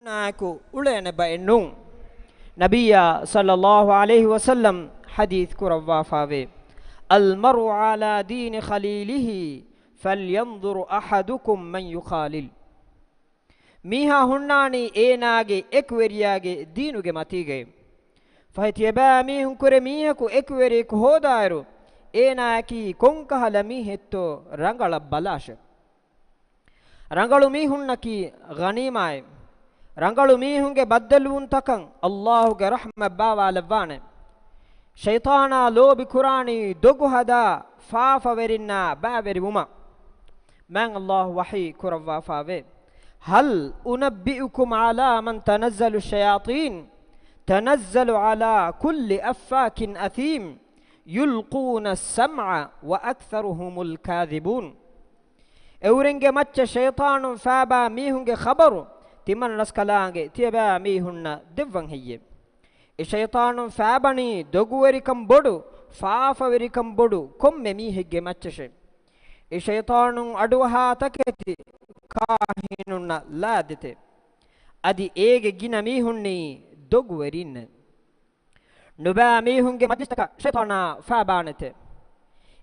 ناكو أولين بأنو نبي صلى الله عليه وسلم حديث كروا فاوي المرء على دين خليله فلينظر أحدكم من يخالل ميها هناني إيناغي إكورياغي دينوغي ماتيغي فهتيبا ميهن كوري ميهكو إكوريك هودايرو إيناكي كونكهل ميهتو رنغل بلاش رنغلو ميهنكي غنيماي ರಂಗಳು ಮೀಹುಂಗೆ ಬದ್ದಲುನ್ ತಕಂ ಅಲ್ಲಾಹುಗೆ ರಹ್ಮ ಬಾವಾಲವಾನೆ ಶೈತಾನ ಲೋಬಿ ಕುರಾನಿ ದೊಗು ಹದ ಫಾಫವೆರಿನ್ನ ಬಾವೆರಿ ಉಮ ಮಂ ಅಲ್ಲಾಹು ವಹಿ ಕುರವಾ ಫಾವೆ ಹಲ್ ಉನಬ್ಬಿಉಕುಂ ಅಲಾ ಮನ್ ತನzzಲು ಶಯಾತೀನ್ ತನzzಲು ಅಲಾ ಕುಲ್ಲಿ ಅಫಾಕಿನ್ ಅಥೀಮ್ ಯುಲ್ಕೂನ ಸಮಅ ವ ಅಕ್ಥರುಹುಮುಲ್ ಕಾದಿಬೂನ್ ಎವರಿಂಗೆ ಮಚ್ಚ ಶೈತಾನು ಫಾಬಾ ಮೀಹುಂಗೆ ಖಬರು ತಿಮ್ಮನ ನಸ್ಕಲಾಂಗೆ ತಿಯಬಾ ಮೀಹುನ್ನ ದಿವ್ವಂ ಹೆಯ್ಯೆ ಎ ಶೈತಾನು ಫಾಬನಿ ದೊಗುವರಿಕಂ ಬೊಡು ಫಾಫವರಿಕಂ ಬೊಡು ಕೊಮ್ಮೆ ಮೀಹೆಗ್ಗೆ ಮಚ್ಚಶೆ ಎ ಶೈತಾನು ಅಡುವಹಾ ತಕೆತಿ ಕಾಹಿನುನ್ನ ಲಾದಿತೆ ಅದಿ ಏಗೆ ಗಿನ ಮೀಹುನ್ನಿ ದೊಗುವರಿನ್ನ ನುಬಾ ಮೀಹುಂಗೆ ಮಧ್ಯಸ್ಥಕ ಶೈತಾನ ಫಾಬಾನತೆ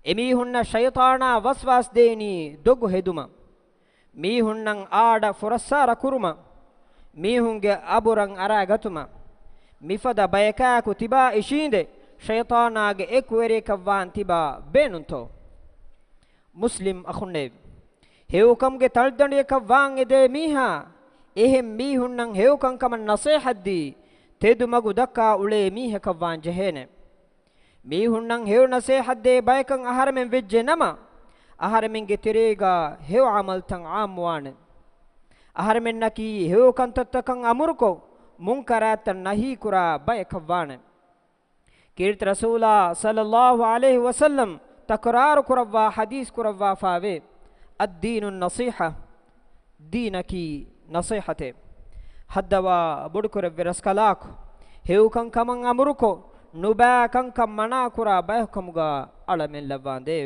ಎ ಮೀಹುನ್ನ ಶೈತಾನ ವಸ್ವಾಸ್ ದೇನಿ ದೊಗು ಹೆದುಮ ಮೀಹುನ್ನಂ ಆಡ ಫುರಸ್ಸಾರ ಕುರುಮ ಮೀಹುಂಗೆ ಅಬುರಂ ಅರಾಗತುಮ ಮಿಫದ ಬಯಕಾಕು ತಿಬಾ ಇಶೀಂದೆ ಶೈತಾನಾಗೆ ಎಕ್ವೆರೇಕವ್ವಾನ್ ತಿಬಾ ಬೇನುಂತೋ ಮುಸ್ಲಿಂ ಅಖುಂಡೆ ಹೇವುಕಂಗೆ ತಳ್ದಂಡಿಯಕವ್ವಾನ್ ಎದೆ ಮೀಹಾ ಎಹೆಂ ಮೀಹುನ್ನಂ ಹೇವುಕಂ ಕಮನ್ ನಸೀಹದ್ದಿ ತೆದು ಮಗು ದಕ್ಕಾ ಉಳೆ ಮೀಹಕವ್ವಾನ್ ಜಹೇನೆ ಮೀಹುನ್ನಂ ಹೇವು ನಸೀಹದ್ದೆ ಬಯಕಂ ಅಹರಮೆಂ ವೆಜ್ಜೆ ನಮ ಅಹರಮೆಂಗೆ ತಿರೇಗ ಹೇವು ಅಮಲ್ತಂ ಆಮ್ವಾನೆ ಅಹರಮೆನ್ನಕಿ ಹೇವು ಕಂತತ್ತಕಂ ಅಮುರುಕೋ ಮುಂಕರಾತನ್ ನಹಿ ಕುರಾ ಬಯಕವ್ವಾನೆ ಕೀರ್ತಿ ರಸೂಲ ಸಲ್ಲಲ್ಲಾಹು ಅಲೈಹಿ ವಸಲ್ಲಂ ತಕರಾರು ಕುರವ್ವಾ ಹದೀಸ್ ಕುರವ್ವಾ ಫಾವೆ ಅದ್ದೀನು ನಸೀಹ ದೀನಕಿ ನಸೀಹತೆ ಹದ್ದವಾ ಬುಡುಕುರವ್ವೆ ರಸ್ಕಲಾಕು ಹೇವು ಕಂಕಮಂ ಅಮುರುಕೋ ನುಬಾ ಕಂಕಂ ಮನಾ ಕುರಾ ಬಯಕಮುಗ ಅಳಮೆಲ್ಲವ್ವಾಂದೆ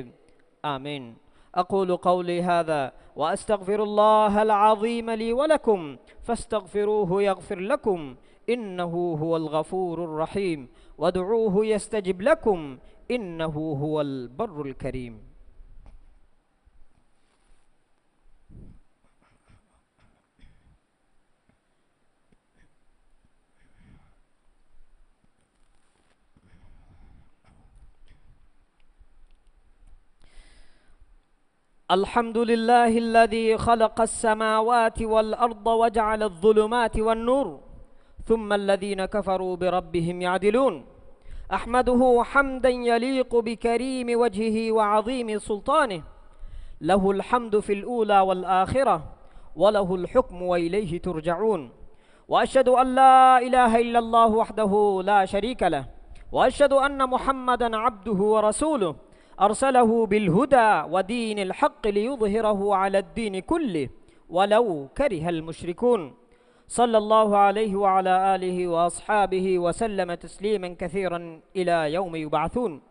آمين أقول قولي هذا وأستغفر الله العظيم لي ولكم فاستغفروه يغفر لكم إنه هو الغفور الرحيم وادعوه يستجب لكم إنه هو البر الكريم الحمد لله الذي خلق السماوات والأرض وجعل الظلمات والنور ثم الذين كفروا بربهم يعدلون أحمده حمدا يليق بكريم وجهه وعظيم سلطانه له الحمد في الأولى والآخرة وله الحكم وإليه ترجعون وأشهد أن لا إله إلا الله وحده لا شريك له وأشهد أن محمدا عبده ورسوله أرسله بالهدى ودين الحق ليظهره على الدين كله ولو كره المشركون صلى الله عليه وعلى آله وأصحابه وسلم تسليما كثيرا إلى يوم يبعثون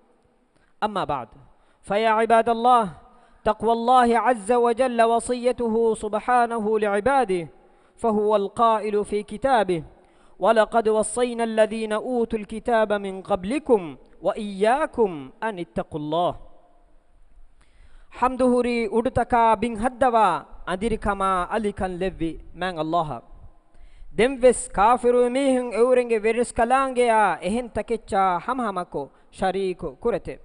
أما بعد فيا عباد الله تقوى الله عز وجل وصيته سبحانه لعباده فهو القائل في كتابه ولقد وصينا الذين أوتوا الكتاب من قبلكم وإياكم أن اتقوا الله حمد هوري أدتكا بن هدوا أدركما أليكن لبي من الله دمفس كافر ميهن أورنج ويرس كلانجيا إهن تكتشا همهمكو شريكو كورته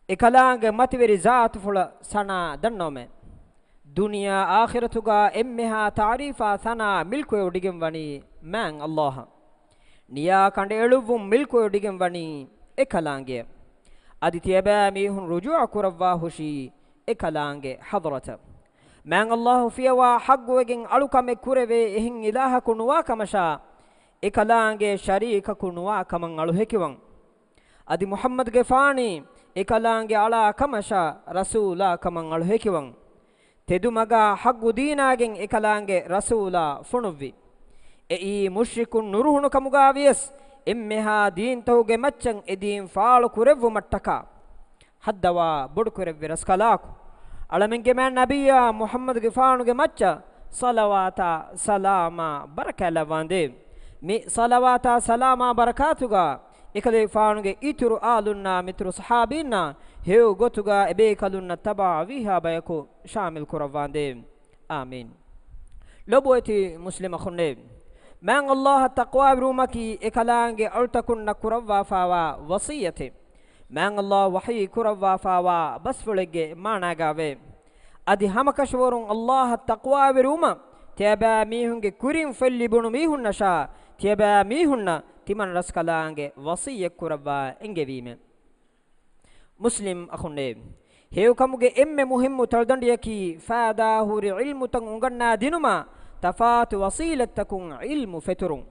إكلانج متوري ذات فلا سنا دنومه دنيا آخرتوغا إمها تعريفا ثنا ملكو يوديجم وني من الله ನಿಯಾ ಕಂಡೆ ಎಳುವು ಮಿಲ್ಕೊ ಡಿಗೆಂ ವನಿ ಎಕಲಾಂಗೆ ಅದಿತಿಯಬಾ ಮೀಹುನ್ ರುಜುಅ ಕುರವ್ವಾ ಹುಶಿ ಎಕಲಾಂಗೆ ಹದರತ ಮ್ಯಾಂ ಅಲ್ಲಾಹು ಫಿಯವಾ ಹಗ್ಗುವೆಗೆಂ ಅಳುಕಮೆ ಕುರೆವೆ ಎಹಿಂ ಇಲಾಹ ಕುನುವಾ ಕಮಶಾ ಎಕಲಾಂಗೆ ಶರೀಕ ಕುನುವಾ ಕಮಂ ಅಳು ಹೆಕಿವಂ ಅದಿ ಮುಹಮ್ಮದ್ ಗೆ ಫಾನಿ ಎಕಲಾಂಗೆ ಅಳಾ ಕಮಶಾ ರಸೂಲಾ ಕಮಂ ಅಳು ಹೆಕಿವಂ ತೆದುಮಗ ಹಗ್ಗು ದೀನಾಗೆಂ ಎಕಲಾಂಗೆ ರಸೂಲಾ ಫುಣುವ್ವಿ ಎ ಮುಶ್ರಿಕುನ್ ನುರುಹುನು ಕಮುಗಾವಿಯಸ್ ಎಮ್ಮೆಹಾ ದೀನ್ ತೌಗೆ ಮಚ್ಚಂ ಎದೀನ್ ಫಾಳು ಕುರೆವ್ವು ಮಟ್ಟಕ ಹದ್ದವಾ ಬುಡು ಕುರೆವ್ವಿ ರಸ್ಕಲಾಕು ಅಳಮೆಂಗೆ ಮ್ಯಾನ್ ನಬಿಯ ಮುಹಮ್ಮದ್ ಗೆ ಫಾಣುಗೆ ಮಚ್ಚ salawata salama barakala wande mi salawata salama barakatuga ekale faanuge ituru alunna mitru sahabinna heu gotuga ebe kalunna taba wiha bayako shamil kurawande amin loboeti muslima khunne man allah taqwa rumaki ekalange altakunna kurawwa fawa wasiyate man allah wahi kurawwa fawa basfulege managave adi hamakashworun allah taqwa ruma teba mihunge kurin fellibunu mihunna sha teba mihunna timan raskalange wasiyek kurawwa engevime muslim akhunne heu kamuge emme muhimmu taldandiyaki faada huri ilmu tan unganna dinuma tafatu wasilatakun ilmu feturun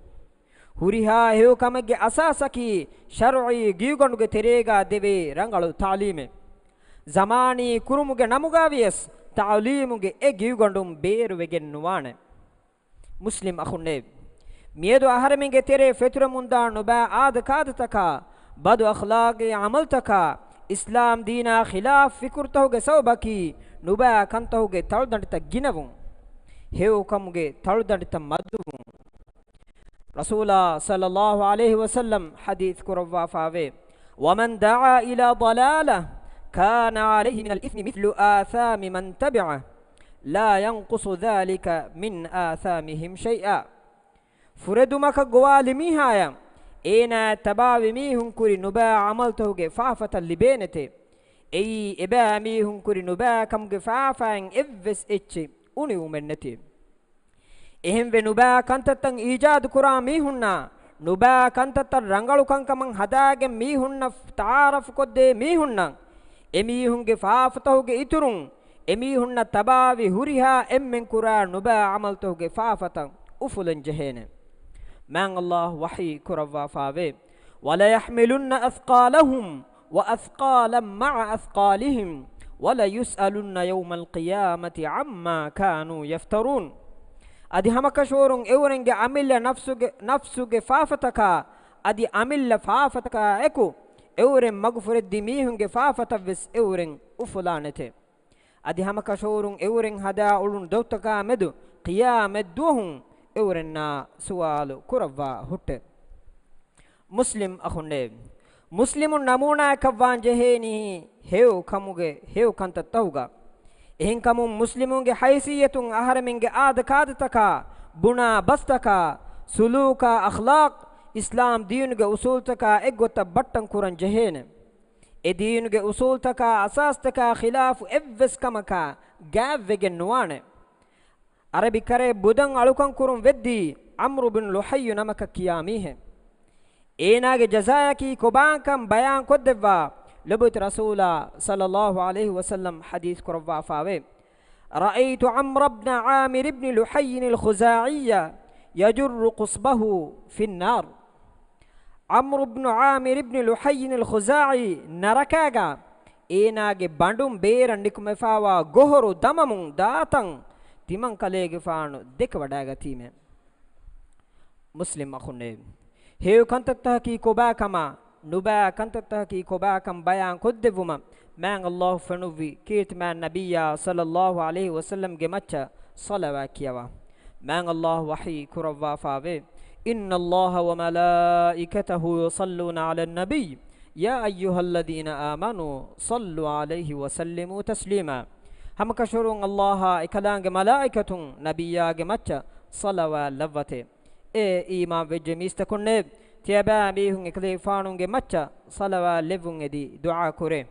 huriha heu kamage asasaki shar'i giyuganduge terega deve rangalu ta'lime zamani kurumuge namuga vies ta'limuge e giyugandum beeru wegen nuwane muslim akhunne miedu aharminge tere feturamunda nuba aad kaadtaka badu akhlaqi amaltaka islam dina khilaf fikurtahuge sawbaki nuba kantahuge taludandita ginavun heu kamuge taludandita maduvun rasula sallallahu alaihi wasallam hadith kurawwa faave waman da'a ila dalalah kana alayhi min al-ithmi mithlu athami man tabi'a la yanqusu dhalika min athamihim shay'a furedumaka gowalimi haya ena tabawi mihun kuri nuba amaltuge faafata libenete ei eba mihun kuri nuba kamge faafan evves etchi uni umennete ehem ve nuba kantatan ijad kura mihunna nuba kantatan rangalu kankaman hadage mihunna taaraf kodde mihunna emihunge faafatuge iturun emihunna tabawi huriha emmen kura nuba amaltuge faafatan ufulen jehene man allah wahi kurawwa faave wala yahmilunna athqalahum wa athqalan ma'a athqalihim wala yus'alunna yawmal qiyamati amma kanu yaftarun adi hamakashorun eurenge amilla nafsuge faafataka adi amilla faafataka eku euren magfureddi mihunge faafatavs euren ufulanete adi hamakashorun euren hada ulun dawtaka medu qiyamet duhun eurenna suwalu kurawwa hutte muslim akhunne muslimun namuna kavwan jeheni heu kamuge heu kantattauga ehin kamun muslimunge haysiyatun aharaminge aad kaadtaka buna bastaka suluka akhlaq islam diinuge usultaka eggota battan kuran jehene e diinuge usultaka asastaka khilaf evves kamaka gavvegen nuwane arabi kare budan alukan kurum veddi amru bin luhayy namaka kiyamihe enage jazayaki kobankam bayan koddeva لبت رسول صلى الله عليه وسلم حديث كرفا فاوي رأيت عمرو بن عامر بن لحي الخزاعي يجر قصبه في النار عمرو بن عامر بن لحي الخزاعي نركاغا إناغي باندوم بيرن نكم فاوا غهرو دممون داتن تيمن كاليغي فانو ديك وداغا تيمه مسلم أخوني هيو كنتتاكي كوباكما nuba kantataki kobakam bayan koddevuma man allah fanuvi kirtman nabiyya sallallahu alaihi wasallam ge macha salawa kiyawa man allah wahi kurawwa faave inna allaha wa malaikatahu yusalluna ala nabiy ya ayyuhalladhina amanu sallu alaihi wa sallimu taslima hamakashurun allah ikalange malaikatun nabiyya ge macha salawa lavate e iman vejemista kunne tiaba mihun ekle faanunge macha salawa levun edi dua kore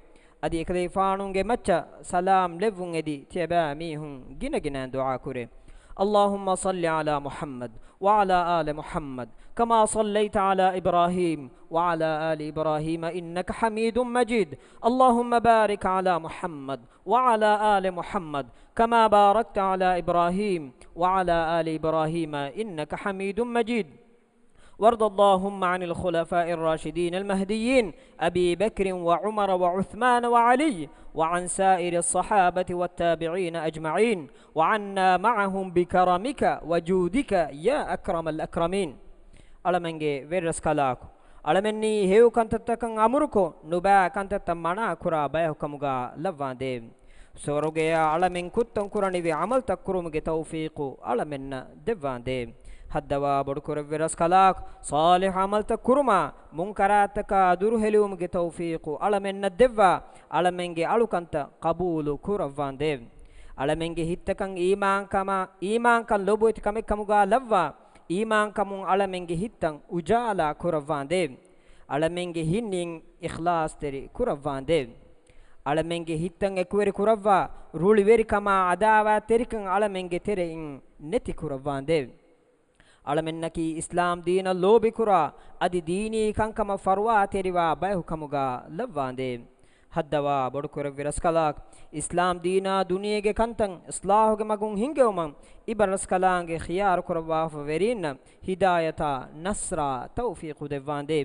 adi ekle faanunge macha salam levun edi tiaba mihun gina dua kore اللهم صل على محمد وعلى آل محمد كما صليت على إبراهيم وعلى آل إبراهيم إنك حميد مجيد اللهم بارك على محمد وعلى آل محمد كما باركت على إبراهيم وعلى آل إبراهيم إنك حميد مجيد وارض اللهم عن الخلفاء الراشدين المهديين أبي بكر وعمر وعثمان وعلي وعن سائر الصحابة والتابعين أجمعين وعنا معهم بكرمك وجودك يا أكرم الأكرمين ألمنجي فيرس كلاكو ألمني هيو كنتتكن أمركو نبا كنتت منا كرا بيهكمغا لفان ديم sorogeya alamen kutton kuranivi amal takkurumuge tawfiqu alamenna devvande haddawa bodukurve raskalak salih amal takkuruma munkarataka duru heliumuge tawfiqu alamenna devva alamenge alukanta qabulu kuravande alamenge hittakan iman kan lobuiti kamekkamuga lavva iman kamun alamenge hittan ujala kuravande alamenge hinnin ikhlas teri kuravande alamenge hittan ekveri kuravva ruli veri kama adawa terikan alamenge terein neti kuravande alamennaki islam deena lobi kura adi deeni kankama farwa teriwa bayu kamuga lavvande haddawa bodukur viraskalak islam deena duniyege kantan islahuge magun hingewman ibaraskalange khiyar kurwa verin hidayata nasra tawfiq devande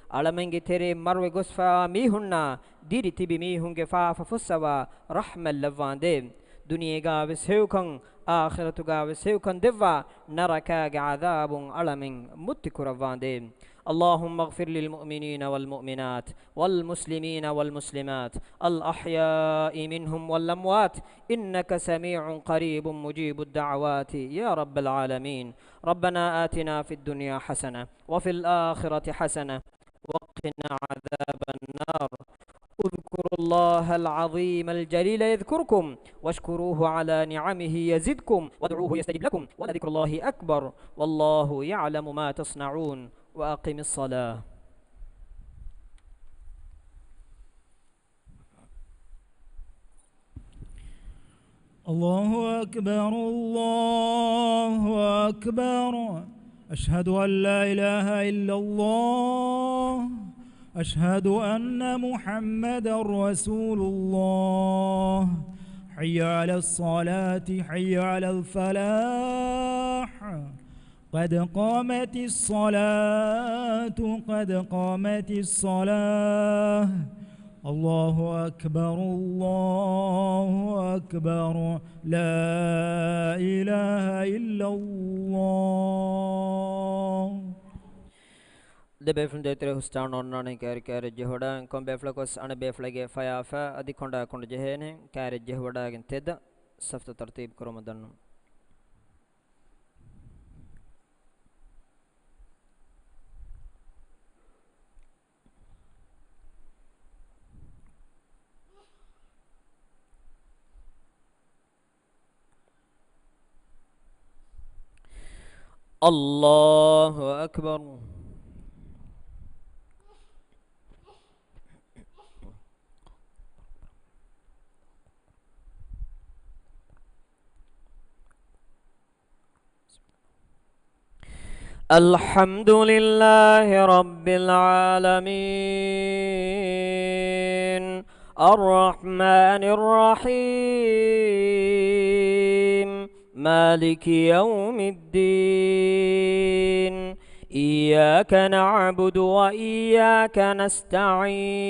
alamenge tere marwe gosfa mihunna diri tibi mihunge fa fussawa rahmal lavande duniyega veseukan akhiratuga veseukan devva narakage adabun alamin mutti kuravande اللهم اغفر للمؤمنين والمؤمنات والمسلمين والمسلمات الأحياء منهم والأموات إنك سميع قريب مجيب الدعوات يا رب العالمين ربنا آتنا في الدنيا حسنة وفي الآخرة حسنة وقنا عذاب النار اذكروا الله العظيم الجليل يذكركم واشكروه على نعمه يزدكم وادعوه يستجب لكم ولذكر الله أكبر والله يعلم ما تصنعون وأقم الصلاة الله أكبر الله أكبر أشهد أن لا إله إلا الله أشهد أن محمدا رسول الله حي على الصلاة حي على الفلاح قد قامت الصلاة قد قامت الصلاة الله أكبر الله أكبر لا إله إلا الله de beflun de tere hustan onnane kare jehoda kom beflakos ana beflage fayafa adikonda konde jehene kare jehoda gen teda safta tartib koromadan الله أكبر الحمد لله رب العالمين الرحمن الرحيم مالك يوم الدين إياك نعبد وإياك نستعين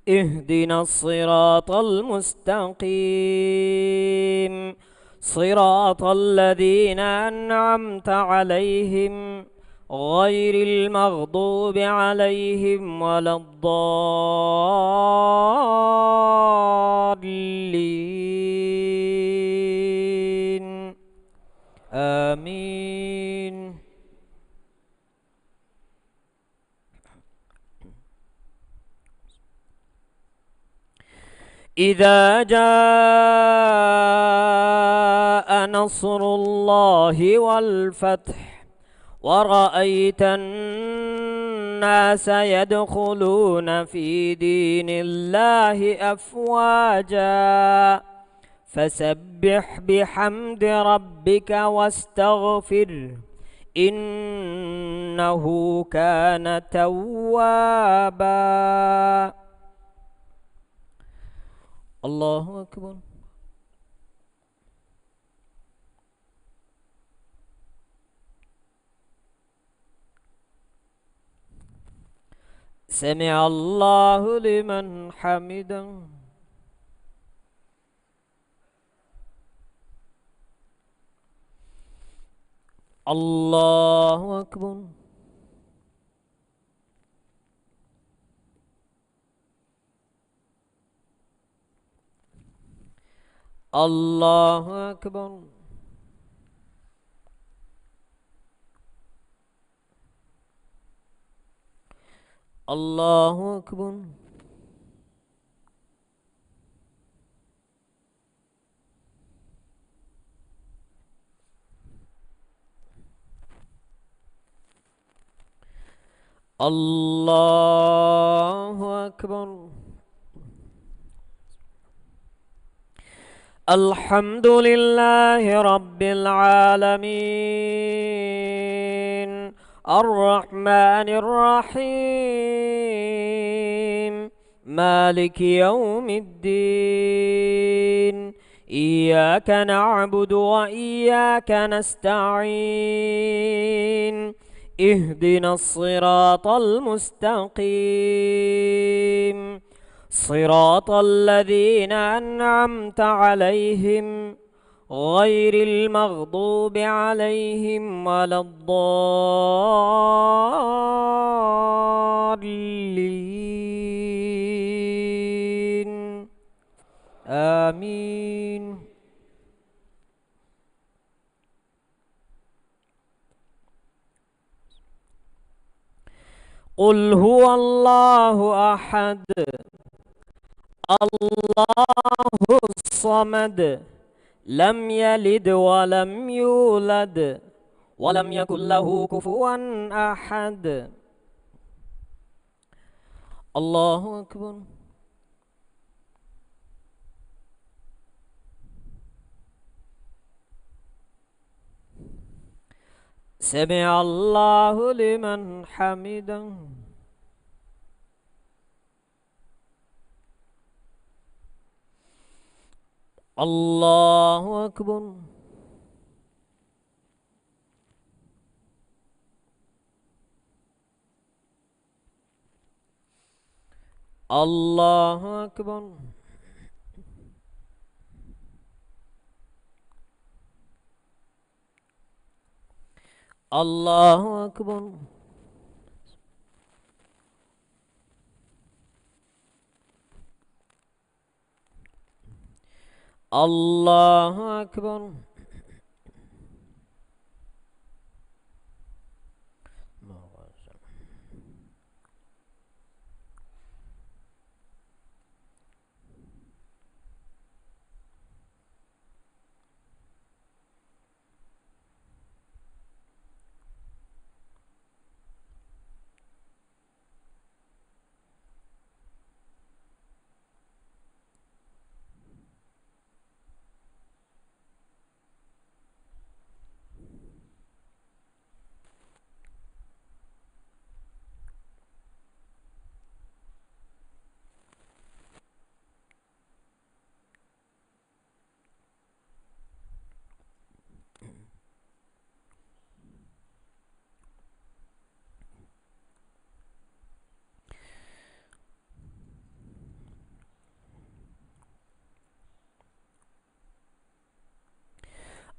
اهدنا الصراط المستقيم صراط الذين أنعمت عليهم غير المغضوب عليهم ولا الضالين آمين إذا جاء نصر الله والفتح ورأيت الناس يدخلون في دين الله أفواجا فسبح بحمد ربك واستغفره إنه كان توابا الله أكبر سمع الله لمن حمده الله أكبر الله أكبر. الله أكبر. الله أكبر. الحمد لله رب العالمين الرحمن الرحيم مالك يوم الدين إياك نعبد وإياك نستعين اهدنا الصراط المستقيم صراط الذين أنعمت عليهم غير المغضوب عليهم ولا الضالين آمين. قل هو الله أحد الله الصمد لم يلد ولم يولد ولم يكن له كفوا أحد. الله أكبر. سمع الله لمن حمده. الله أكبر. الله أكبر. الله أكبر. الله أكبر.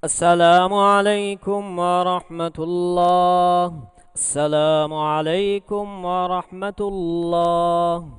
السلام عليكم ورحمة الله. السلام عليكم ورحمة الله.